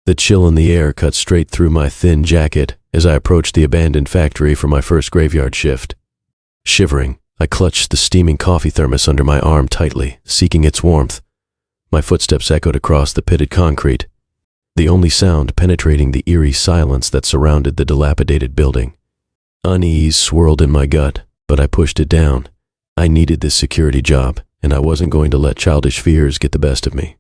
The chill in the air cut straight through my thin jacket as I approached the abandoned factory for my first graveyard shift. Shivering, I clutched the steaming coffee thermos under my arm tightly, seeking its warmth. My footsteps echoed across the pitted concrete, the only sound penetrating the eerie silence that surrounded the dilapidated building. Unease swirled in my gut, but I pushed it down. I needed this security job, and I wasn't going to let childish fears get the best of me.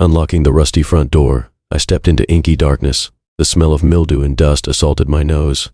Unlocking the rusty front door, I stepped into inky darkness. The smell of mildew and dust assaulted my nose.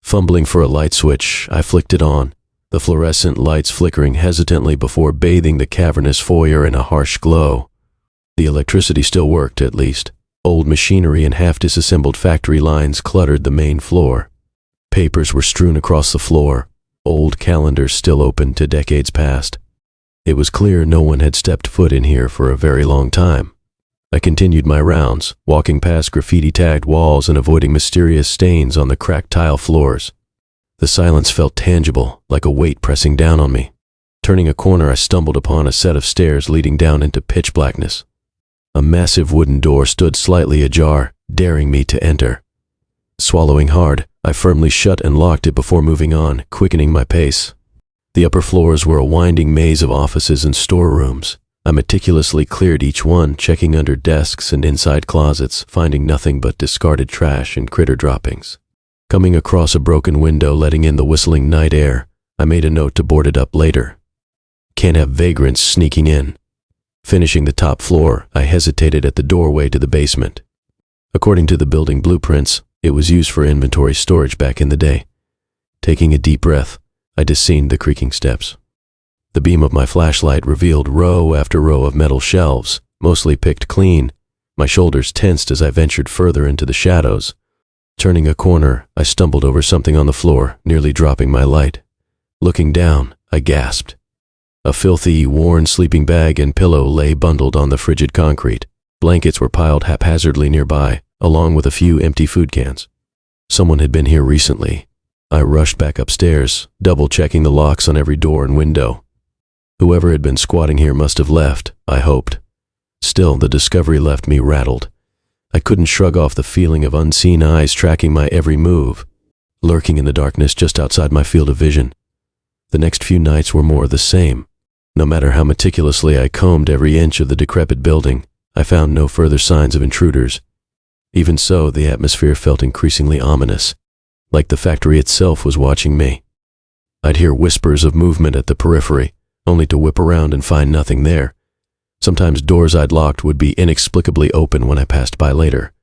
Fumbling for a light switch, I flicked it on, the fluorescent lights flickering hesitantly before bathing the cavernous foyer in a harsh glow. The electricity still worked, at least. Old machinery and half-disassembled factory lines cluttered the main floor. Papers were strewn across the floor, old calendars still open to decades past. It was clear no one had stepped foot in here for a very long time. I continued my rounds, walking past graffiti-tagged walls and avoiding mysterious stains on the cracked tile floors. The silence felt tangible, like a weight pressing down on me. Turning a corner, I stumbled upon a set of stairs leading down into pitch blackness. A massive wooden door stood slightly ajar, daring me to enter. Swallowing hard, I firmly shut and locked it before moving on, quickening my pace. The upper floors were a winding maze of offices and storerooms. I meticulously cleared each one, checking under desks and inside closets, finding nothing but discarded trash and critter droppings. Coming across a broken window letting in the whistling night air, I made a note to board it up later. Can't have vagrants sneaking in. Finishing the top floor, I hesitated at the doorway to the basement. According to the building blueprints, it was used for inventory storage back in the day. Taking a deep breath, I descended the creaking steps. The beam of my flashlight revealed row after row of metal shelves, mostly picked clean. My shoulders tensed as I ventured further into the shadows. Turning a corner, I stumbled over something on the floor, nearly dropping my light. Looking down, I gasped. A filthy, worn sleeping bag and pillow lay bundled on the frigid concrete. Blankets were piled haphazardly nearby, along with a few empty food cans. Someone had been here recently. I rushed back upstairs, double-checking the locks on every door and window. Whoever had been squatting here must have left, I hoped. Still, the discovery left me rattled. I couldn't shrug off the feeling of unseen eyes tracking my every move, lurking in the darkness just outside my field of vision. The next few nights were more of the same. No matter how meticulously I combed every inch of the decrepit building, I found no further signs of intruders. Even so, the atmosphere felt increasingly ominous, like the factory itself was watching me. I'd hear whispers of movement at the periphery, only to whip around and find nothing there. Sometimes doors I'd locked would be inexplicably open when I passed by later.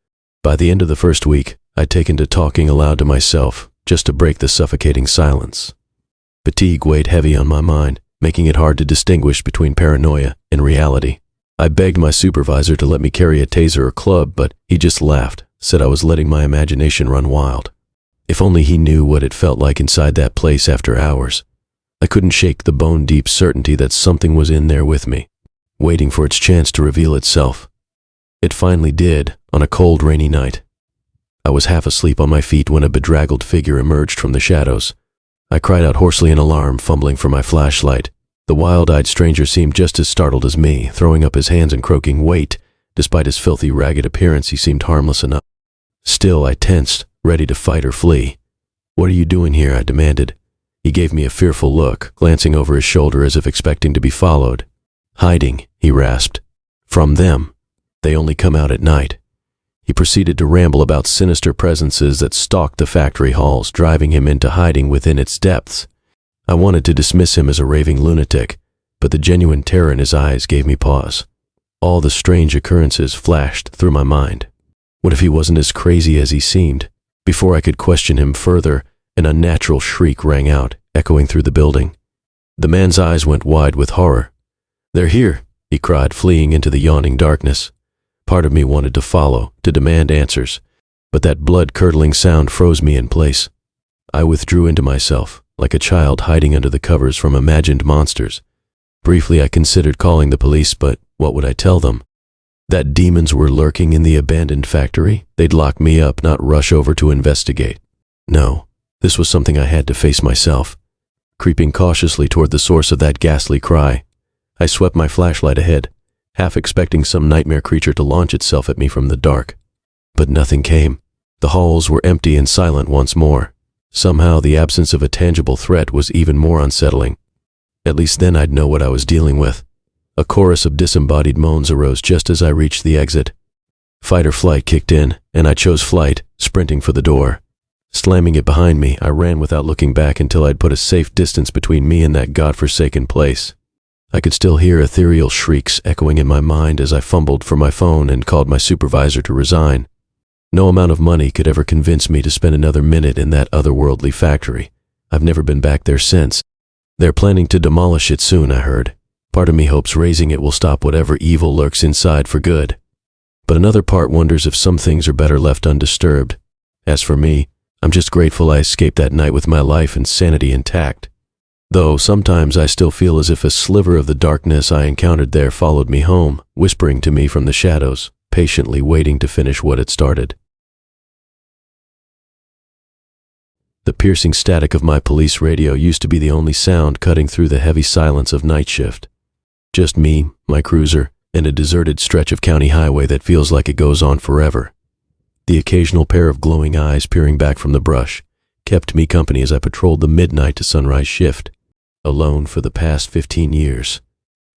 By the end of the first week, I'd taken to talking aloud to myself, just to break the suffocating silence. Fatigue weighed heavy on my mind, making it hard to distinguish between paranoia and reality. I begged my supervisor to let me carry a taser or club, but he just laughed, said I was letting my imagination run wild. If only he knew what it felt like inside that place after hours. I couldn't shake the bone-deep certainty that something was in there with me, waiting for its chance to reveal itself. It finally did, on a cold, rainy night. I was half asleep on my feet when a bedraggled figure emerged from the shadows. I cried out hoarsely in alarm, fumbling for my flashlight. The wild-eyed stranger seemed just as startled as me, throwing up his hands and croaking, "Wait!" Despite his filthy, ragged appearance, he seemed harmless enough. Still, I tensed, ready to fight or flee. "What are you doing here?" I demanded. He gave me a fearful look, glancing over his shoulder as if expecting to be followed. "Hiding," he rasped. "From them. They only come out at night." He proceeded to ramble about sinister presences that stalked the factory halls, driving him into hiding within its depths. I wanted to dismiss him as a raving lunatic, but the genuine terror in his eyes gave me pause. All the strange occurrences flashed through my mind. What if he wasn't as crazy as he seemed? Before I could question him further, an unnatural shriek rang out, echoing through the building. The man's eyes went wide with horror. "They're here," he cried, fleeing into the yawning darkness. Part of me wanted to follow, to demand answers, but that blood-curdling sound froze me in place. I withdrew into myself, like a child hiding under the covers from imagined monsters. Briefly, I considered calling the police, but what would I tell them? That demons were lurking in the abandoned factory? They'd lock me up, not rush over to investigate. No, this was something I had to face myself. Creeping cautiously toward the source of that ghastly cry, I swept my flashlight ahead, half expecting some nightmare creature to launch itself at me from the dark. But nothing came. The halls were empty and silent once more. Somehow the absence of a tangible threat was even more unsettling. At least then I'd know what I was dealing with. A chorus of disembodied moans arose just as I reached the exit. Fight or flight kicked in, and I chose flight, sprinting for the door. Slamming it behind me, I ran without looking back until I'd put a safe distance between me and that godforsaken place. I could still hear ethereal shrieks echoing in my mind as I fumbled for my phone and called my supervisor to resign. No amount of money could ever convince me to spend another minute in that otherworldly factory. I've never been back there since. They're planning to demolish it soon, I heard. Part of me hopes raising it will stop whatever evil lurks inside for good. But another part wonders if some things are better left undisturbed. As for me, I'm just grateful I escaped that night with my life and sanity intact. Though sometimes I still feel as if a sliver of the darkness I encountered there followed me home, whispering to me from the shadows, patiently waiting to finish what it started. The piercing static of my police radio used to be the only sound cutting through the heavy silence of night shift. Just me, my cruiser, and a deserted stretch of county highway that feels like it goes on forever. The occasional pair of glowing eyes peering back from the brush kept me company as I patrolled the midnight to sunrise shift, alone for the past 15 years.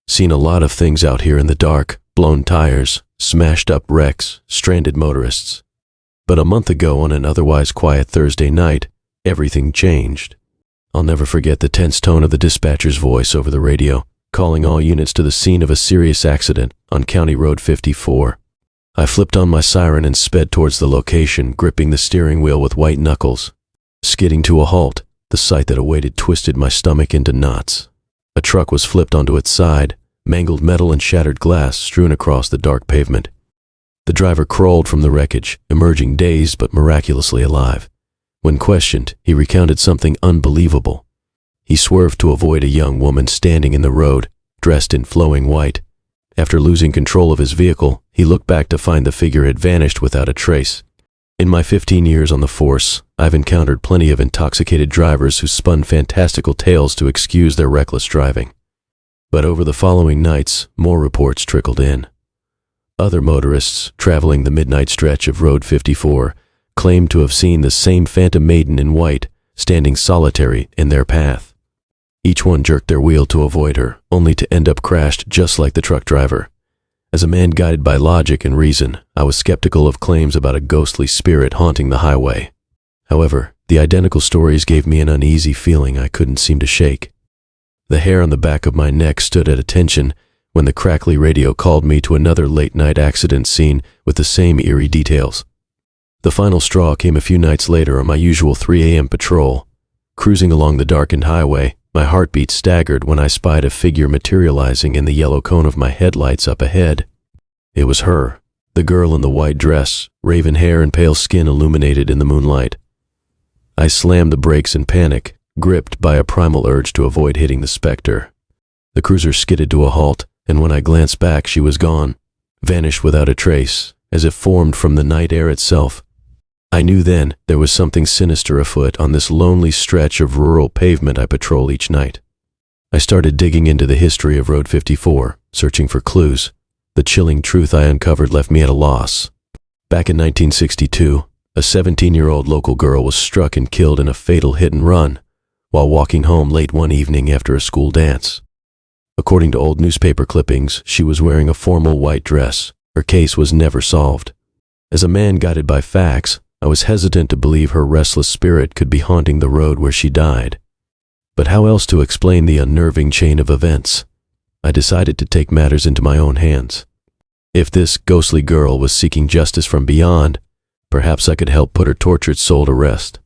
Seen a lot of things out here in the dark, blown tires, smashed up wrecks, stranded motorists. But a month ago on an otherwise quiet Thursday night, everything changed. I'll never forget the tense tone of the dispatcher's voice over the radio, calling all units to the scene of a serious accident on County Road 54. I flipped on my siren and sped towards the location, gripping the steering wheel with white knuckles. Skidding to a halt, the sight that awaited twisted my stomach into knots. A truck was flipped onto its side, mangled metal and shattered glass strewn across the dark pavement. The driver crawled from the wreckage, emerging dazed but miraculously alive. When questioned, he recounted something unbelievable. He swerved to avoid a young woman standing in the road, dressed in flowing white. After losing control of his vehicle, he looked back to find the figure had vanished without a trace. In my 15 years on the force, I've encountered plenty of intoxicated drivers who spun fantastical tales to excuse their reckless driving. But over the following nights, more reports trickled in. Other motorists, traveling the midnight stretch of Road 54, claimed to have seen the same phantom maiden in white, standing solitary in their path. Each one jerked their wheel to avoid her, only to end up crashed just like the truck driver. As a man guided by logic and reason, I was skeptical of claims about a ghostly spirit haunting the highway. However, the identical stories gave me an uneasy feeling I couldn't seem to shake. The hair on the back of my neck stood at attention when the crackly radio called me to another late-night accident scene with the same eerie details. The final straw came a few nights later on my usual 3 a.m. patrol. Cruising along the darkened highway, my heartbeat staggered when I spied a figure materializing in the yellow cone of my headlights up ahead. It was her, the girl in the white dress, raven hair and pale skin illuminated in the moonlight. I slammed the brakes in panic, gripped by a primal urge to avoid hitting the specter. The cruiser skidded to a halt, and when I glanced back, she was gone, vanished without a trace, as if formed from the night air itself. I knew then there was something sinister afoot on this lonely stretch of rural pavement I patrol each night. I started digging into the history of Road 54, searching for clues. The chilling truth I uncovered left me at a loss. Back in 1962, a 17-year-old local girl was struck and killed in a fatal hit-and-run while walking home late one evening after a school dance. According to old newspaper clippings, she was wearing a formal white dress. Her case was never solved. As a man guided by facts, I was hesitant to believe her restless spirit could be haunting the road where she died. But how else to explain the unnerving chain of events? I decided to take matters into my own hands. If this ghostly girl was seeking justice from beyond, perhaps I could help put her tortured soul to rest.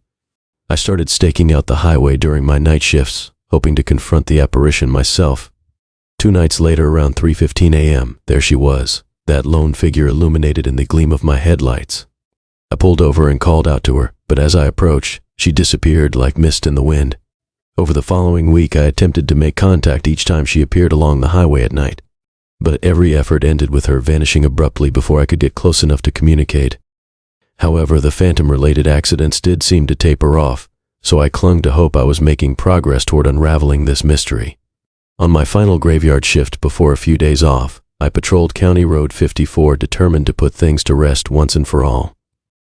I started staking out the highway during my night shifts, hoping to confront the apparition myself. 2 nights later, around 3:15 a.m., there she was, that lone figure illuminated in the gleam of my headlights. I pulled over and called out to her, but as I approached, she disappeared like mist in the wind. Over the following week, I attempted to make contact each time she appeared along the highway at night, but every effort ended with her vanishing abruptly before I could get close enough to communicate. However, the phantom-related accidents did seem to taper off, so I clung to hope I was making progress toward unraveling this mystery. On my final graveyard shift before a few days off, I patrolled County Road 54, determined to put things to rest once and for all.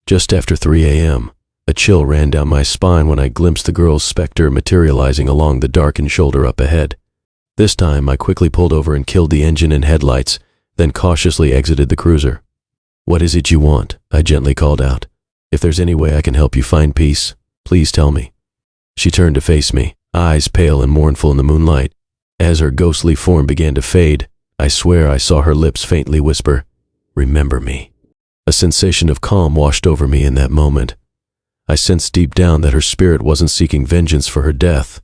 Just after 3 a.m., a chill ran down my spine when I glimpsed the girl's specter materializing along the darkened shoulder up ahead. This time, I quickly pulled over and killed the engine and headlights, then cautiously exited the cruiser. "What is it you want?" I gently called out. "If there's any way I can help you find peace, please tell me." She turned to face me, eyes pale and mournful in the moonlight. As her ghostly form began to fade, I swear I saw her lips faintly whisper, "Remember me." A sensation of calm washed over me in that moment. I sensed deep down that her spirit wasn't seeking vengeance for her death.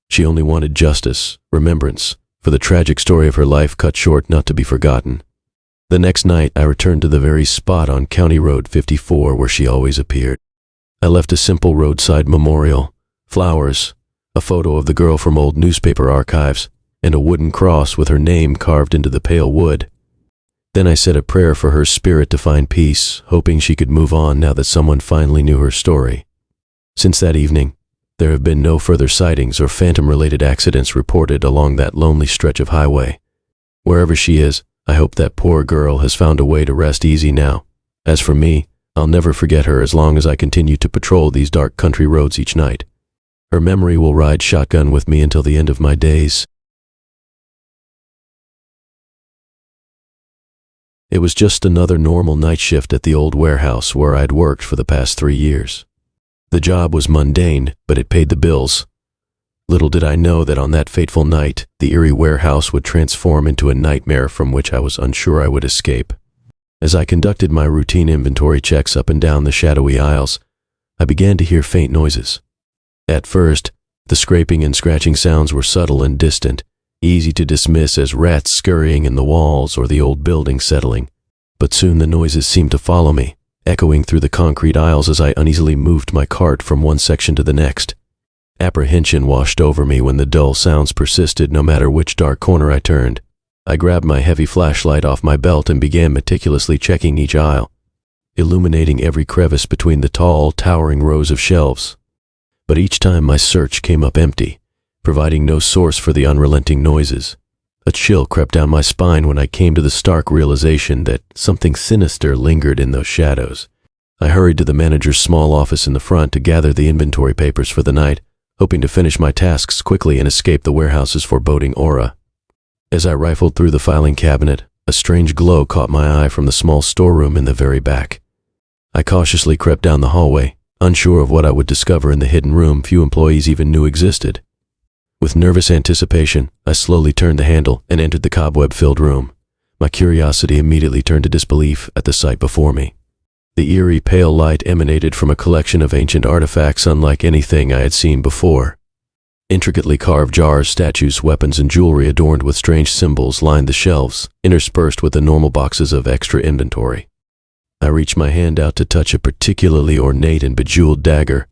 She only wanted justice, remembrance, for the tragic story of her life cut short not to be forgotten. The next night, I returned to the very spot on County Road 54 where she always appeared. I left a simple roadside memorial, flowers, a photo of the girl from old newspaper archives, and a wooden cross with her name carved into the pale wood. Then I said a prayer for her spirit to find peace, hoping she could move on now that someone finally knew her story. Since that evening, there have been no further sightings or phantom-related accidents reported along that lonely stretch of highway. Wherever she is, I hope that poor girl has found a way to rest easy now. As for me, I'll never forget her as long as I continue to patrol these dark country roads each night. Her memory will ride shotgun with me until the end of my days. It was just another normal night shift at the old warehouse where I'd worked for the past 3 years. The job was mundane, but it paid the bills. Little did I know that on that fateful night, the eerie warehouse would transform into a nightmare from which I was unsure I would escape. As I conducted my routine inventory checks up and down the shadowy aisles, I began to hear faint noises. At first, the scraping and scratching sounds were subtle and distant, easy to dismiss as rats scurrying in the walls or the old building settling. But soon the noises seemed to follow me, echoing through the concrete aisles as I uneasily moved my cart from one section to the next. Apprehension washed over me when the dull sounds persisted no matter which dark corner I turned. I grabbed my heavy flashlight off my belt and began meticulously checking each aisle, illuminating every crevice between the tall, towering rows of shelves. But each time my search came up empty, providing no source for the unrelenting noises. A chill crept down my spine when I came to the stark realization that something sinister lingered in those shadows. I hurried to the manager's small office in the front to gather the inventory papers for the night, hoping to finish my tasks quickly and escape the warehouse's foreboding aura. As I rifled through the filing cabinet, a strange glow caught my eye from the small storeroom in the very back. I cautiously crept down the hallway, unsure of what I would discover in the hidden room few employees even knew existed. With nervous anticipation, I slowly turned the handle and entered the cobweb-filled room. My curiosity immediately turned to disbelief at the sight before me. The eerie pale light emanated from a collection of ancient artifacts unlike anything I had seen before. Intricately carved jars, statues, weapons, and jewelry adorned with strange symbols lined the shelves, interspersed with the normal boxes of extra inventory. I reached my hand out to touch a particularly ornate and bejeweled dagger,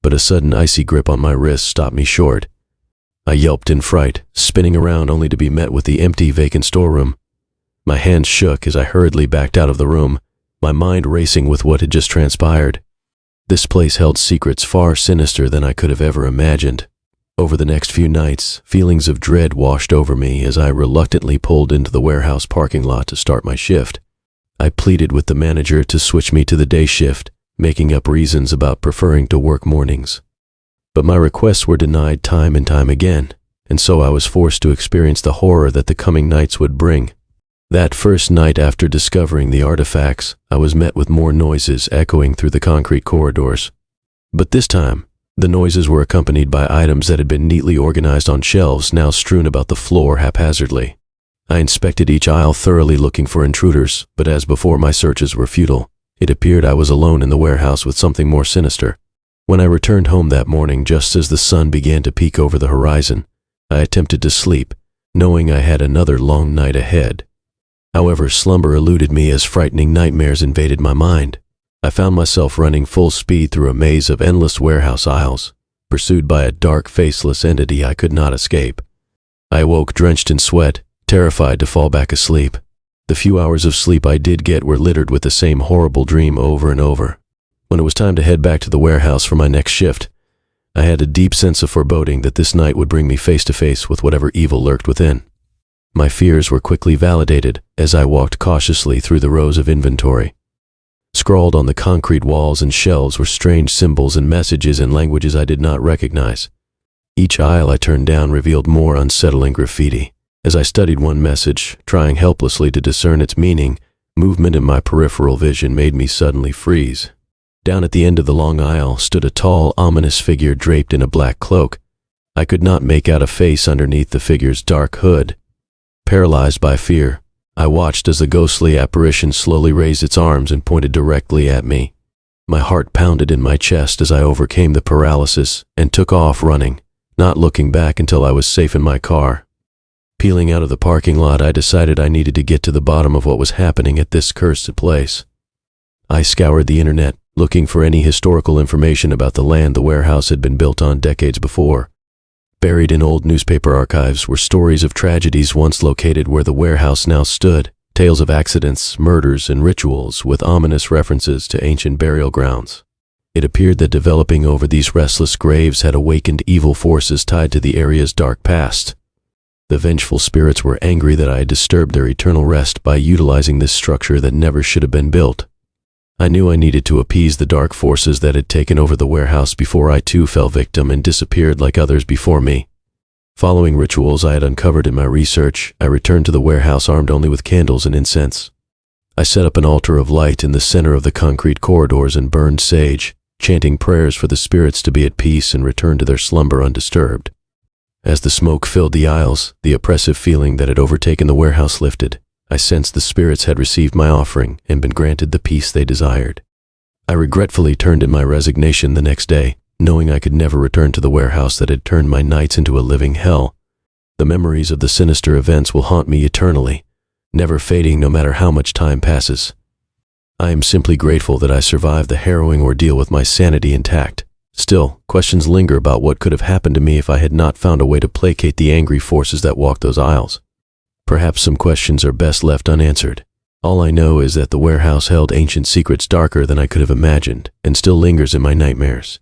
but a sudden icy grip on my wrist stopped me short. I yelped in fright, spinning around only to be met with the empty, vacant storeroom. My hands shook as I hurriedly backed out of the room, my mind racing with what had just transpired. This place held secrets far sinister than I could have ever imagined. Over the next few nights, feelings of dread washed over me as I reluctantly pulled into the warehouse parking lot to start my shift. I pleaded with the manager to switch me to the day shift, making up reasons about preferring to work mornings. But my requests were denied time and time again, and so I was forced to experience the horror that the coming nights would bring. That first night after discovering the artifacts, I was met with more noises echoing through the concrete corridors. But this time, the noises were accompanied by items that had been neatly organized on shelves now strewn about the floor haphazardly. I inspected each aisle thoroughly looking for intruders, but as before my searches were futile. It appeared I was alone in the warehouse with something more sinister. When I returned home that morning just as the sun began to peek over the horizon, I attempted to sleep, knowing I had another long night ahead. However, slumber eluded me as frightening nightmares invaded my mind. I found myself running full speed through a maze of endless warehouse aisles, pursued by a dark, faceless entity I could not escape. I awoke drenched in sweat, terrified to fall back asleep. The few hours of sleep I did get were littered with the same horrible dream over and over. When it was time to head back to the warehouse for my next shift, I had a deep sense of foreboding that this night would bring me face to face with whatever evil lurked within. My fears were quickly validated as I walked cautiously through the rows of inventory. Scrawled on the concrete walls and shelves were strange symbols and messages in languages I did not recognize. Each aisle I turned down revealed more unsettling graffiti. As I studied one message, trying helplessly to discern its meaning, movement in my peripheral vision made me suddenly freeze. Down at the end of the long aisle stood a tall, ominous figure draped in a black cloak. I could not make out a face underneath the figure's dark hood. Paralyzed by fear, I watched as the ghostly apparition slowly raised its arms and pointed directly at me. My heart pounded in my chest as I overcame the paralysis and took off running, not looking back until I was safe in my car. Peeling out of the parking lot, I decided I needed to get to the bottom of what was happening at this cursed place. I scoured the internet, looking for any historical information about the land the warehouse had been built on decades before. Buried in old newspaper archives were stories of tragedies once located where the warehouse now stood, tales of accidents, murders, and rituals with ominous references to ancient burial grounds. It appeared that developing over these restless graves had awakened evil forces tied to the area's dark past. The vengeful spirits were angry that I had disturbed their eternal rest by utilizing this structure that never should have been built. I knew I needed to appease the dark forces that had taken over the warehouse before I too fell victim and disappeared like others before me. Following rituals I had uncovered in my research, I returned to the warehouse armed only with candles and incense. I set up an altar of light in the center of the concrete corridors and burned sage, chanting prayers for the spirits to be at peace and return to their slumber undisturbed. As the smoke filled the aisles, the oppressive feeling that had overtaken the warehouse lifted. I sensed the spirits had received my offering and been granted the peace they desired. I regretfully turned in my resignation the next day, knowing I could never return to the warehouse that had turned my nights into a living hell. The memories of the sinister events will haunt me eternally, never fading no matter how much time passes. I am simply grateful that I survived the harrowing ordeal with my sanity intact. Still, questions linger about what could have happened to me if I had not found a way to placate the angry forces that walked those aisles. Perhaps some questions are best left unanswered. All I know is that the warehouse held ancient secrets darker than I could have imagined and still lingers in my nightmares.